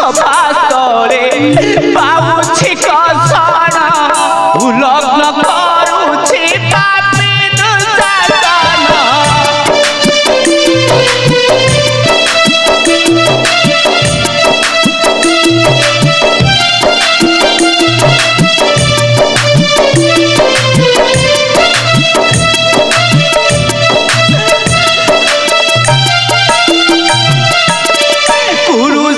ସଭାସ୍ଥଳେ ପାଉଛି କଷଣ ଉଲଗ୍ନ କରୁଛି ପାପୀ ଦୁଃଶାସନ।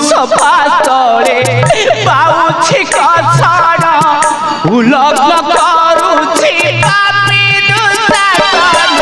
ସଭାସ୍ଥଳେ ପାଉଛି କଷଣ ଉଲଗ୍ନ କରୁଛି ପାପୀ ଦୁଃଶାସନ।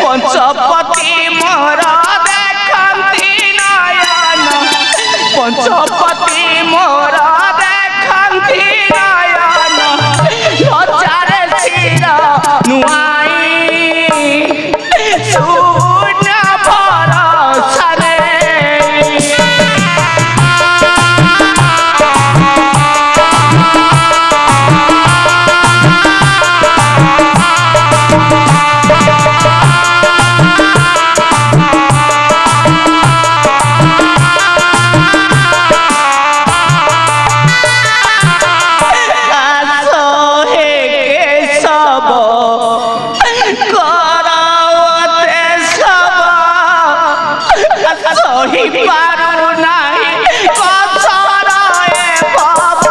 ପଞ୍ଚପତି ମୋର ଦେଖନ୍ତି ନୟନ ପଞ୍ଚପତି ମୋର ଦେଖନ୍ତି ନୟନ ଲଜ୍ଜାରେ ଶିର ନୁଆଇଁ ଶୂନ୍ୟ ଭରସାରେ। ସହିପାରୁ ନାହିଁ କଷଣ ଏ ଭବ।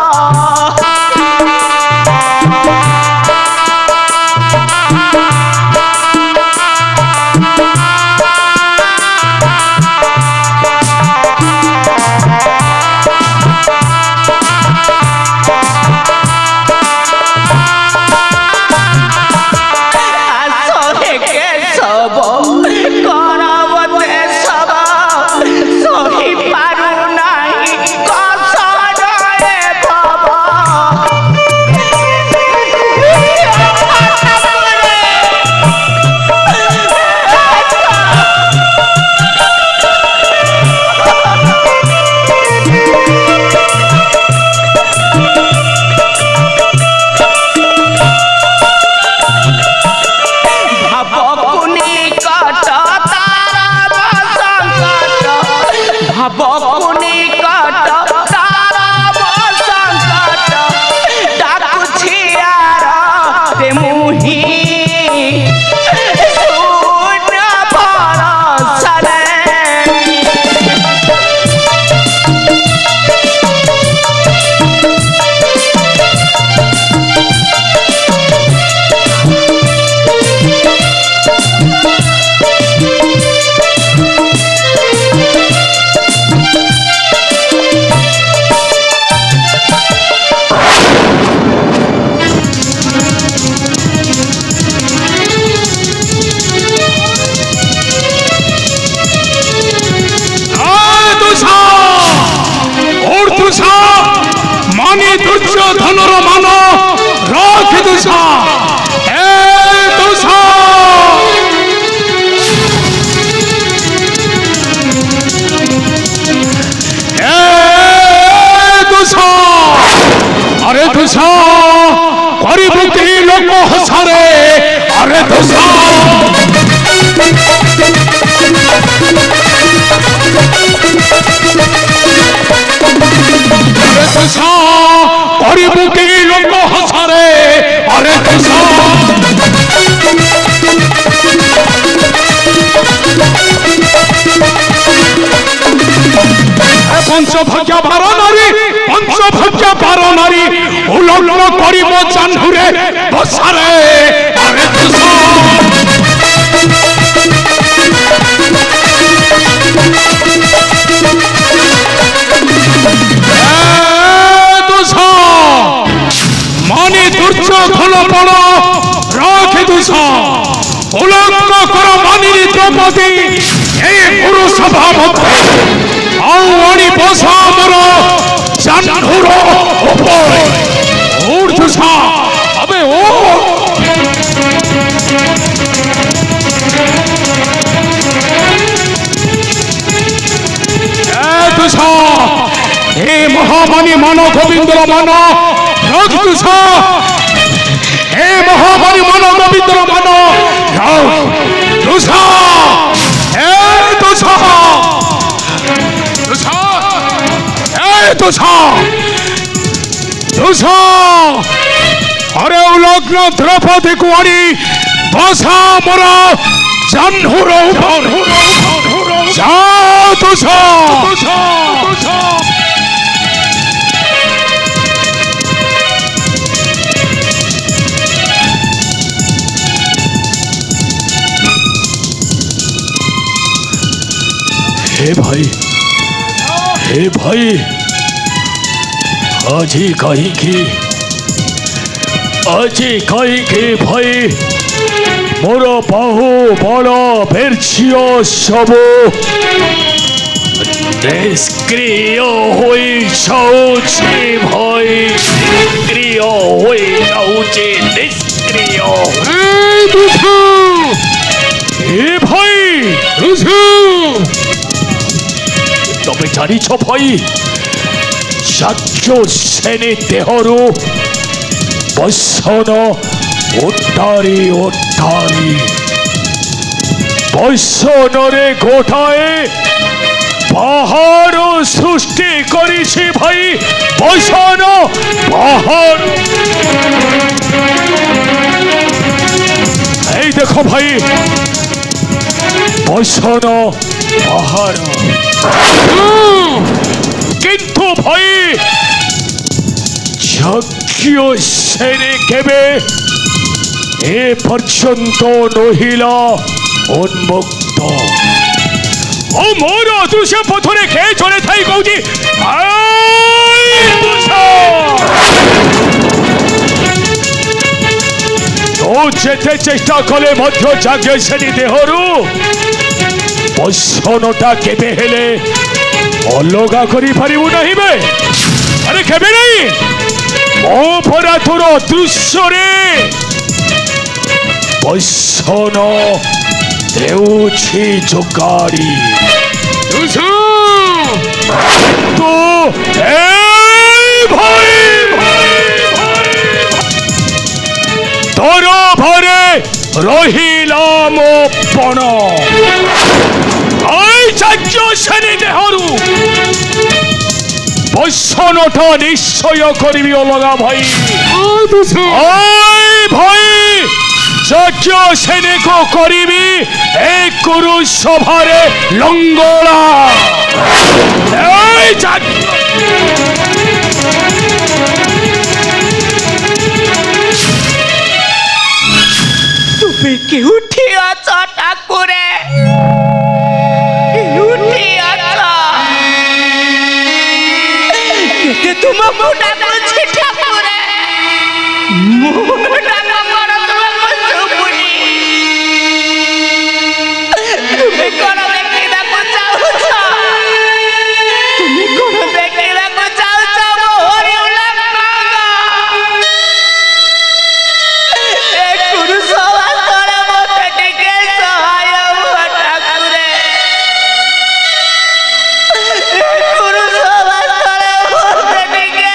ଆସହେ କେଶବ କରବ ଦେଶବ ସହିପାରୁ ନାହିଁ କଷଣ ଏ ଭବ। ଭାବକୁ ନିକଟ ତାର ସଙ୍କଟ ଭାବକୁ ନିକଟ ତାର ସଙ୍କଟ ଡାକୁଛି ଆରରେ ମୁହିଁ ଶୂନ୍ୟ ଭରସାରେ। মানি দুর্যোধনর মান রাখি দুষা এ দুষা এ দুষা আরে দুষা করিবু কি লোক হসারে আরে দুষা তুষা করিবু কি লোক হসারে আরে তুষা পঞ্চভজ্ঞা বার নারী উলগ্ন করিব চান্ধুরে বসারে আরে তুষা মানি দুর্যোধন বড় রাখে দুষা উলগ্ন কর মানি দ্রৌপদী এই পুরুষ ভাবত আউ আনি বসা আমার চান্ধুর উপরে ওর দুষা আবে ও মান গোবিন্দর মান রাক্ষস হে মহামারী মান গোবিন্দর মান রাক্ষস হে তুষা তুষা হে তুষা তুষা अरे उलग्न द्रौपदी कुंवारी बसा मोरा जन्हुर जा तुषा हे भाई আজি কইকি ভাই মোর বাহু বড় বেরছিও সব নিষ্ক্রিয় হয়ে যাচ্ছে ভাই নিষ্ক্রিয় হয়ে যাচ্ছে নিষ্ক্রিয় হে ভাই তবে জানিছ ভাই যাজ্ঞ সেনে দেহরু বৈশ্যন উত্তারি বৈশ্যনরে গোটায় পাহাড় সৃষ্টি করেছি ভাই বৈশ্যন পাহাড় এই দেখো ভাই বৈশ্যন পাহাড় কিন্তু ভাই যজ্ঞ সেরে কেবে এ পর্যন্ত নহিলা উন্মুক্ত ও মোর অদৃশ্য পথরে খেয়ে চলে থাই কৌজি তো যেতে চেষ্টা কলে মধ্য যজ্ঞ সেরি দেহরু বৈশ্যনটা কেবে হেলে অলগা করি পারিবু নাহিবে আরে কেবে নাই অপরাধর দৃশ্যরে বৈশ্যন দেউছি যোগাড়ি তো ভাই তোর ভরে রহিলাম পণ এই যজ্ঞ সেনি দেহরু বৈশ্যনটা নিশ্চয় করিবি অলগা ভাই ভাই যজ্ঞ সেনেক করিবি এই কুরু সভারে লঙ্গলা এই তুমি কি উঠিয়াছ ঠাকুরে তোমার মোটা করছে ঠাকুরে মোটা করো তোমার সুপুনি তুমি কোন ব্যক্তি দেখো চাউছ তুমি কোন ব্যক্তি দেখো চাউছ মোহরে গুরু সভা করে মতো টিকে সহায় ঠাকুরে গুরু সভা করে মতো টিকে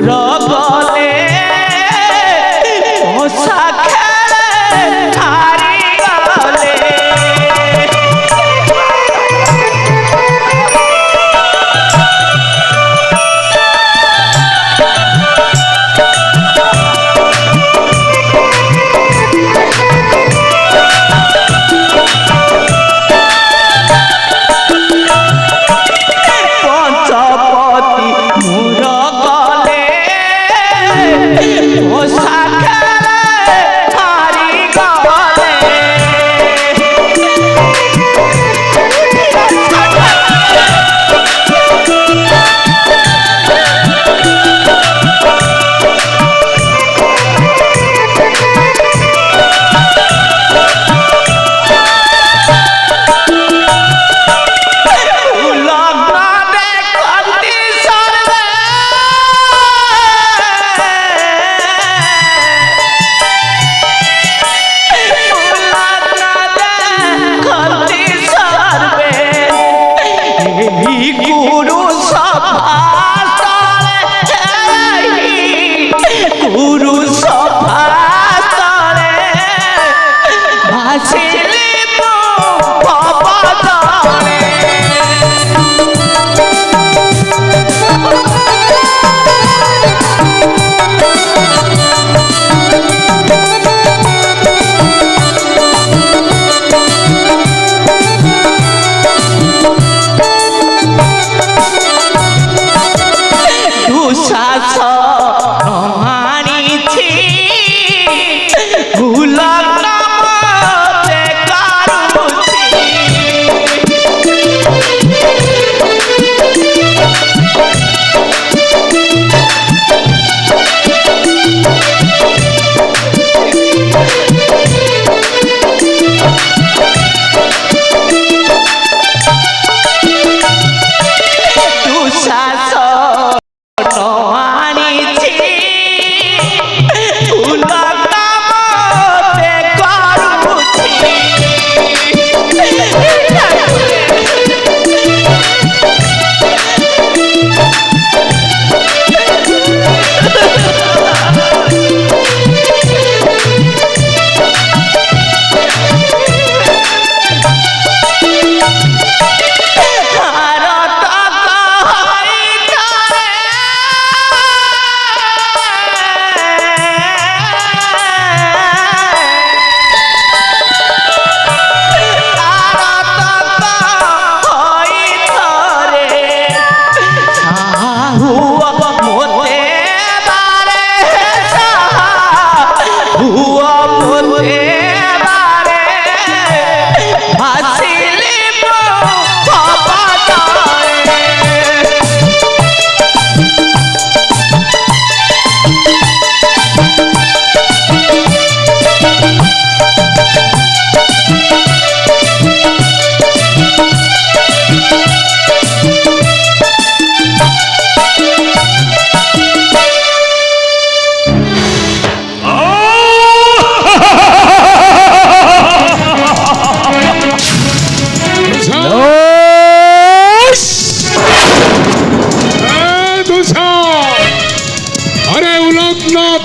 গলে মশা খেলে হারি গলে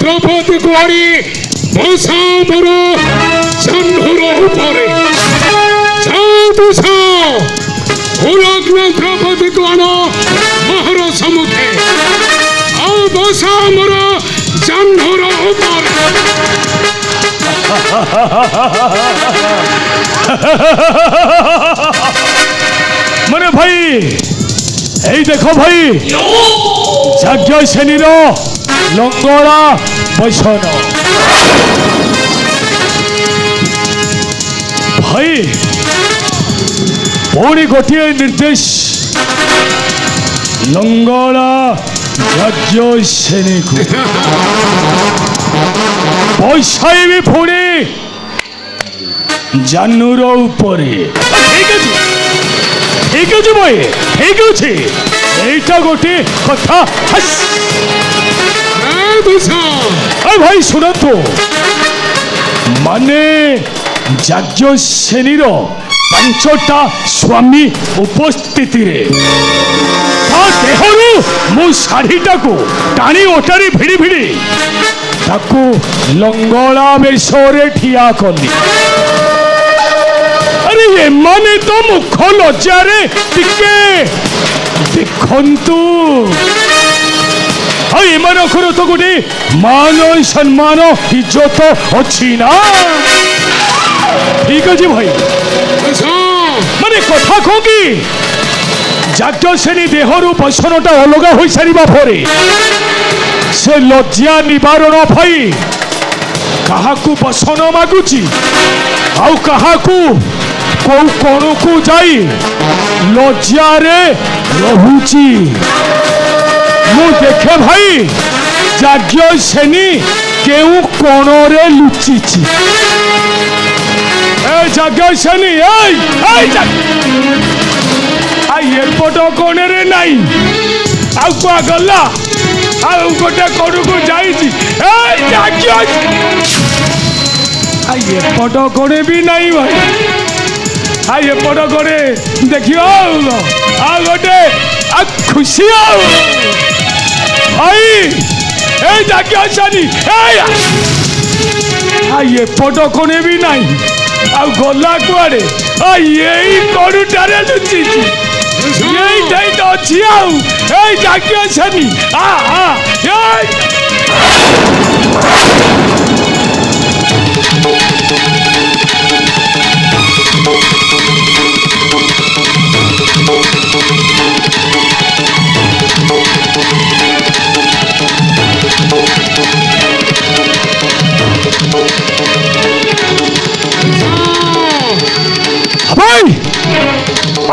দ্রৌপদী কুমারী বসাও বড় চন্দ্র উপরে উলগ্ন দ্রৌপদী আনো মহর সম্মুখে ଆଉ বসাও মোর চন্দ্র উপরে। মানে ভাই এই দেখো ভাই যাজ্ঞ শ্রেণীর লঙ্গড়া বৈষণ ভাই পুଣି ଗୋଟିଏ ନିର୍ଦ୍ଦେଶ ଲଙ୍ଗଳା ଯାଜ୍ञ ଶ୍ରେଣୀକୁ ବୈଶାଇବି ପୁଣି ଜାନୁର ଉପରେ। ଠିକ ଅଛି ଭାଇ ଠିକ ଅଛି এইটা গোটে কথা। ভাই শুଣନ୍ତୁ ମାନେ ଯାଜ୍ञ ଶ୍ରେଣୀର ପାଞ୍ଚଟା ସ୍ୱାମୀ ଉପସ୍ଥିତିରେ ତା ଦେହରୁ ମୁଁ ଶାଢ଼ୀଟାକୁ ଟାଣି ଓଟାରି ଭିଡ଼ି ଭିଡ଼ି ତାକୁ ଲଙ୍ଗଳା ବେଶରେ ଠିଆ କଲି। ଆରେ ଏମାନେ ତ ମୁଖ ଲଜ୍ଜାରେ ଟିକେ ଦେଖନ୍ତୁ। ଆଉ ଏମାନଙ୍କର ତ ଗୋଟେ ମାନ ସମ୍ମାନ ଇଜ୍ଜତ ଅଛି ନା। ଠିକ ଅଛି ଭାଇ, ମାନେ କଥା କହ କି ଯାଜ୍ଞସେନୀ ଦେହରୁ ବସନଟା ଅଲଗା ହୋଇସାରିବା ପରେ ସେ ଲଜ୍ଜା ନିବାରଣ ପାଇଁ କାହାକୁ ବସନ ମାଗୁଛି ଆଉ କାହାକୁ କୋଉ କୋଣକୁ ଯାଇ ଲଜ୍ଜାରେ ରହୁଛି। ମୁଁ ଦେଖେ ଭାଇ ଯାଜ୍ଞସେନୀ କେଉଁ କୋଣରେ ଲୁଚିଛି। ଯାଜ୍ଞସେନୀ ଏପଟ କୋଣରେ ନାହିଁ, ଆଉ କୁଆ ଗଲା, ଆଉ ଗୋଟେ କୋଣକୁ ଯାଇଛି। ଏପଟ କୋଣେ ବି ନାହିଁ ଭାଇ। ଏପଟ କୋଣେ ଦେଖିବ ଆଉ ଗୋଟେ ଖୁସି ଆଉ ଭାଇ এই ଯାଜ୍ଞସେନୀ ଏପଟ କୋଣେ ବି ନାହିଁ, ଆଉ ଗଲା କୁଆଡେ? ଏଇ କଣୁଟାରେ ଲୁଚିଛି, এইটাই তো ଅଛି ଆଉ। এই ଯାଜ୍ଞସେନୀ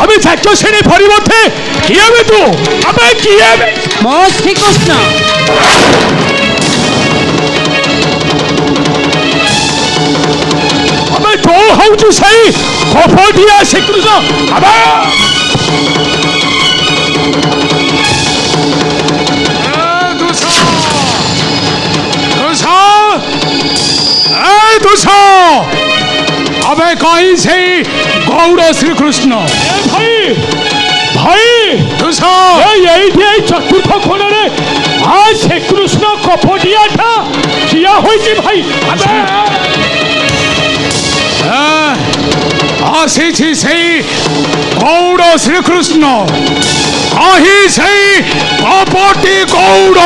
আমি যাজ্ঞসেনী পরিবর্তে কি হবে তু? আমি কি হবে? মো শ্রীকৃষ্ণ আমি তো হউଛୁ সেই কপটিয়া শ্রীকৃষ্ণ। আবে अबे कहीं से गौड़ श्री कृष्ण ভাই ভাই এইটি এই চতুর্থ কোণরে শ্রীকৃষ্ণ কপটিয়াটা ঠিয়া হয়েছে ভাই। আসিছি সেই গৌড় শ্রীকৃষ্ণ, আহি সেই কপটি গৌড়।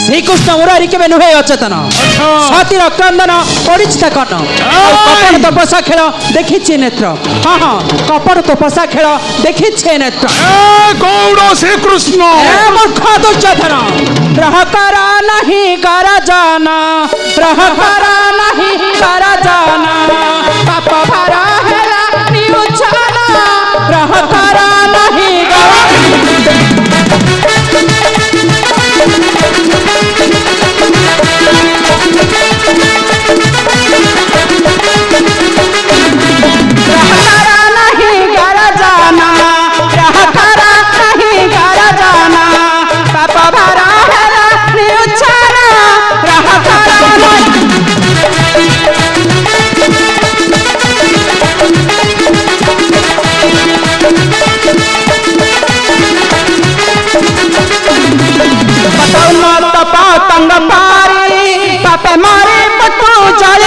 শ্রীকৃষ্ণ মুরারি কেবে নুহে অচেতন, ছাতির ক্রন্দন পরিচিত কর্ণ, কপট তপস্যা খেল দেখিছে নেত্র। হ্যাঁ হ্যাঁ, কপট তপস্যা খেল দেখিছে নেত্র। গৌড় শ্রীকৃষ্ণ মূর্খ দুর্যোধন, গ্রহ করা নাহি করা জানা, গ্রহ করা নাহি করা জানা, পাপ ভারা হেলা নিউছানা, গ্রহ করা নাহি করা। पतंग मारे पापे मारे पटू जल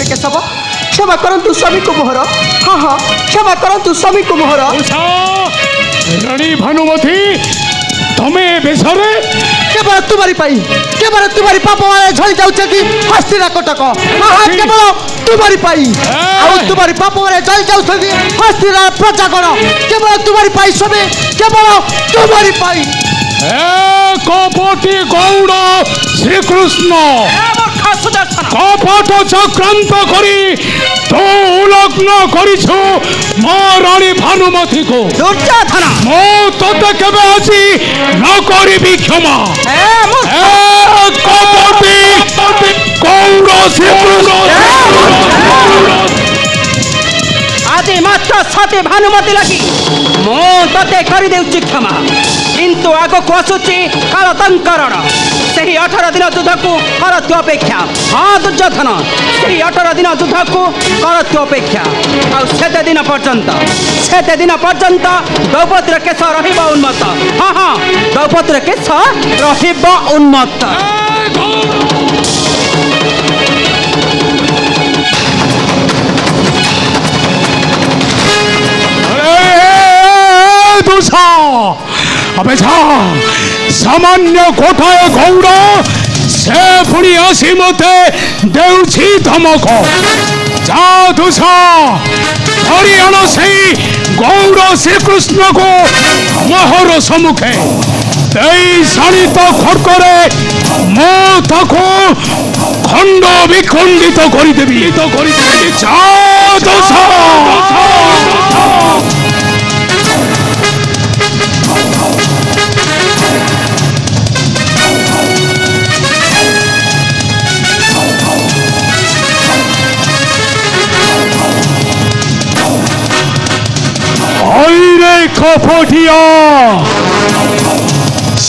ସେ କେଶବ କ୍ଷମା କରନ୍ତୁ ସ୍ୱାମୀକୁ ମୋହର। ହଁ ହଁ କ୍ଷମା କରନ୍ତୁ ସ୍ୱାମୀକୁ ମୋହର। ରାଣୀ ଭାନୁମତୀ ତମେ ବେଶରେ କେବଳ ତୁମାରି ପାଇଁ କେବଳ ତୁମାରି ପାପ ମାନେ ଝଳି ଯାଉଛନ୍ତି ହସ୍ତିରା କଟକ। ହଁ ହଁ କେବଳ ତୁମାରି ପାଇଁ ଆଉ ତୁମାରି ପାପ ମାନେ ଝଳି ଯାଉଛନ୍ତି ହସ୍ତିରା ପ୍ରଜାଗଣ। କେବଳ ତୁମାରି ପାଇଁ ସ୍ୱାମୀ କେବଳ ତୁମାରି ପାଇଁ। কপটি গৌড় শ্রীকৃষ্ণ কপট চক্রান্ত করি তো উলগ্ন করিছু মো রানী ভানুমতীকে দুর্যোধন মো তোতে কেবে আছি ন করিবি ক্ষমা। কপটি গৌড় শ্রীকৃষ্ণ আଜି মাত্র সতী ভানুমতি লাগি ମୁଁ ତତେ କରିଦେଉଛି କ୍ଷମା କିନ୍ତୁ ଆଗକୁ ଆସୁଛି କାଳତଙ୍କରଣ। ସେହି 18 ଦିନ ଯୁଦ୍ଧକୁ କର ତୁ ଅପେକ୍ଷା। ହଁ ଦୁର୍ଯ୍ୟୋଧନ ସେହି 18 ଦିନ ଯୁଦ୍ଧକୁ କର ତୁ ଅପେକ୍ଷା। ଆଉ ସେତେ ଦିନ ପର୍ଯ୍ୟନ୍ତ ଦ୍ରୌପଦୀର କେଶ ରହିବ ଉନ୍ମତ୍ତ। ହଁ ହଁ ଦ୍ରୌପଦୀର କେଶ ରହିବ ଉନ୍ମତ୍ତ। अबे सामान्य गोटाए गौड़ से पुणी आसी मते देउछि धमक जा दुसा हरियाणा से गौड़ श्रीकृष्ण को मोहर सम्मुखे शाणित खड़करे मो ताको खंड विखंडित करिदेबी जा दुसा কপটিয়া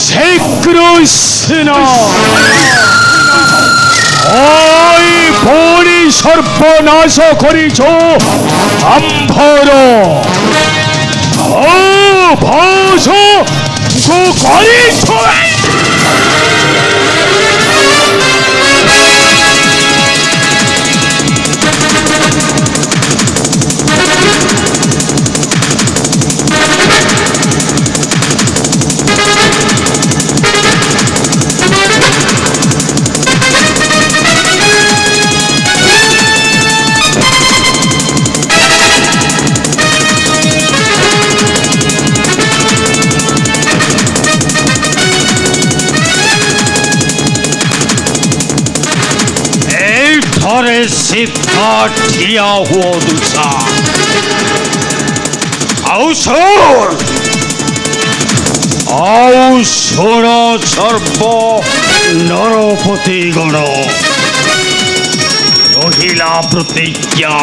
শ্রীকৃষ্ণ ওই বড়ি সর্বনাশ করিছ আম্ভর ও ভৌষ করিছ सीधा ठिया हुआ दूसरा सुन सर्व नरपति गण रहिला प्रतिज्ञा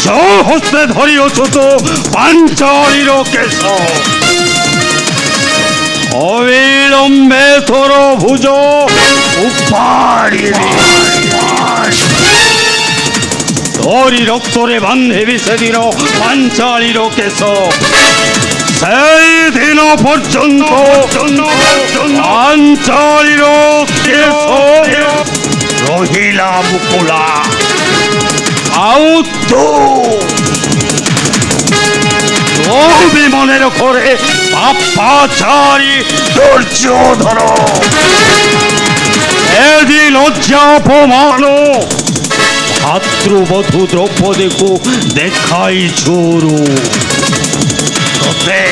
जो हस्ते धरी अछु तो पांचालीर केश अविलंबे तोर भुज तोरी रक्तरे बांधेबी से दिन पांचालीर केश से दिन पर्यंत पांचालीर केश रहिला मुकुला आउ तो মনের করে পাপাচারী দুর্যোধন এদি লজ্জা অপমান ভাতৃবধূ দ্রৌপদীকে দেখাই চোরু ততে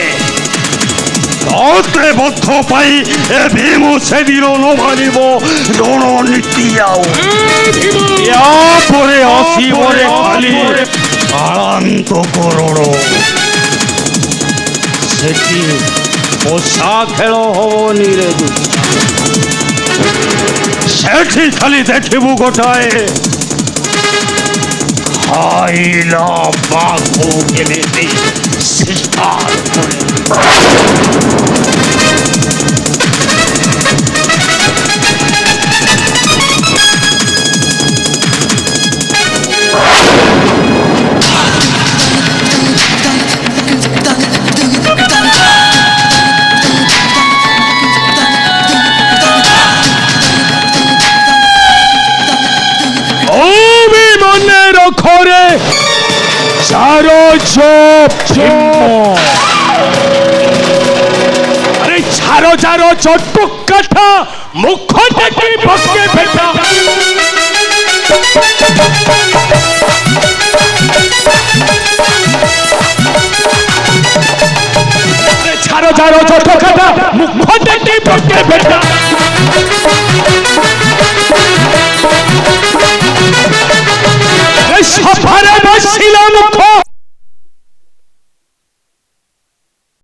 বদ্ধ পাই এ ভীম সেদিন নমানিব রণনীতি পরে আসিবরে খালি আড়ান্ত করোড় সেটি পোষা খেল হবনি রে সেটি খালি দেখিবু গোটায় খাইলা বাঘু কেনেতি শিকার করে চুপ চুপ আরে ছাড়ো ছাড়ো চটপক কাঠা মুখটাকে পক্ষে ফেটা ছাড়ো ছাড়ো চটপক কাঠা মুখটাকে পক্ষে ফেটা সফরে বসছিলাম